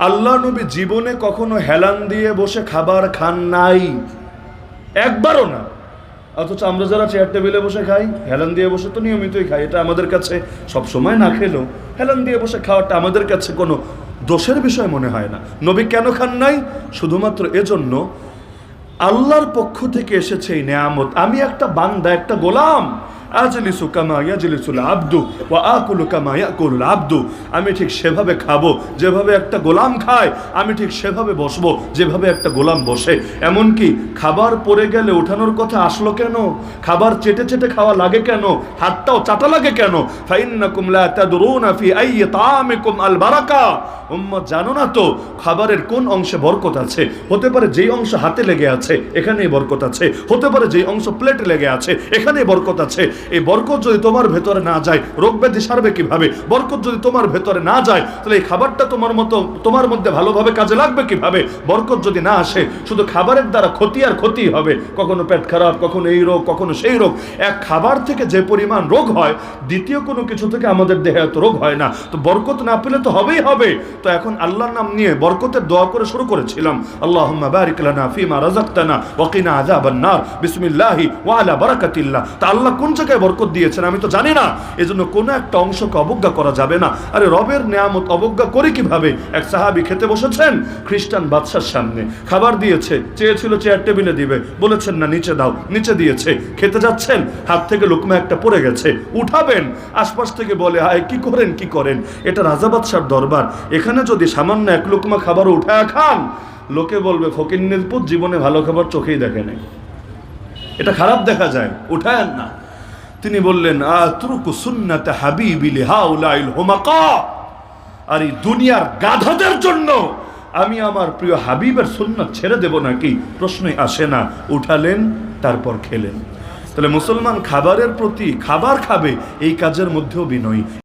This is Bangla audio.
আল্লাহ নবী জীবনে কখনো হেলান দিয়ে বসে খাবার খান নাই, একবারও না। অথচ আমরা যারা চেয়ার টেবিলে বসে খাই, হেলান দিয়ে বসে তো নিয়মিতই খাই, এটা আমাদের কাছে সব সময় না খেলেও হেলান দিয়ে বসে খাওয়াটা আমাদের কাছে কোনো দোষের বিষয় মনে হয় না। নবী কেন খান নাই? শুধুমাত্র এজন্য, আল্লাহর পক্ষ থেকে এসেছে এই নেয়ামত। আমি একটা বান্দা, একটা গোলাম। আজলিসু কামা ইয়াজলিসুল আবদু ওয়া আকুলু কামা ইয়াকুলুল আবদু। আমি ঠিক সেভাবে খাবো যেভাবে একটা গোলাম খায়, আমি ঠিক সেভাবে বসবো যেভাবে একটা গোলাম বসে। এমনকি খাবার পড়ে গেলে ওঠানোর কথা আসলো কেন? খাবার চেটে চেটে খাওয়া লাগে কেন? হাতটাও চাটা লাগে কেন? ফাইন্নাকুম লা তাদরুনা ফি আইয়ি তাআমিকুম আল বারাকা। উম্মত জানো না তো খাবারের কোন অংশে বরকত আছে? হতে পারে যেই অংশ হাতে লেগে আছে এখানেই বরকত আছে, হতে পারে যেই অংশ প্লেটে লেগে আছে এখানেই বরকত আছে। এই বরকত যদি তোমার ভেতরে না যায়, রোগ ব্যাধি সারবে কিভাবে? বরকত যদি তোমার ভেতরে না যায়, তাহলে এই খাবারটা তোমার মধ্যে ভালোভাবে কাজে লাগবে কিভাবে? বরকত যদি না আসে, শুধু খাবারের দ্বারা ক্ষতি আর ক্ষতি হবে। কখনো পেট খারাপ, কখনো এই রোগ, কখনো সেই রোগ। এক খাবার থেকে যে পরিমাণ রোগ হয়, দ্বিতীয় কোনো কিছু থেকে আমাদের দেহে এত রোগ হয় না। তো বরকত না পেলে তো হবেই হবে। তো এখন আল্লাহর নাম নিয়ে বরকতের দোয়া করে শুরু করেছিলাম, আল্লাহুম্মা বারিক লানা ফিমা রাযাকতানা ওয়া কিনা আযাবান নার বিসমিল্লাহি ওয়া আলা বারাকাতিল্লাহ। তা আল্লাহ কোন জায়গায় বরকত দিয়েছেন আমি তো জানি না, এজন্য কোনো একটা অংশকে অবজ্ঞা করা যাবে না। আরে রবের নিয়ামত অবজ্ঞা করি কিভাবে? এক সাহাবী খেতে বসেছেন, খ্রিস্টান বাদশার সামনে খাবার দিয়েছে, চেয়েছিল চেয়ার টেবিলে দিবে, বলেছেন না নিচে দাও, নিচে দিয়েছে। খেতে যাচ্ছেন, হাত থেকে লোকমা একটা পড়ে গেছে, উঠাবেন, আশপাশ থেকে বলে হায় কি করেন কি করেন, এটা রাজা বাদশার দরবার, এখানে যদি সামান্য এক লোকমা খাবার উঠায় খান, লোকে বলবে ফকিন্নির পুত জীবনে ভালো খাবার চোখেই দেখে নেই, এটা খারাপ দেখা যায়, উঠায় না। তিনি বললেন আতরুকু সুন্নাতে হাবিবি লিহাউলাইল হুমাকা। আর এই দুনিয়ার গাধাদের জন্য আমি আমার প্রিয় হাবিবের সুন্নাত ছেড়ে দেব নাকি? প্রশ্নই আসে না। উঠালেন, তারপর খেলেন। তাহলে মুসলমান খাবারের প্রতি, খাবার খাবে এই কাজের মধ্যেও বিনয়ী।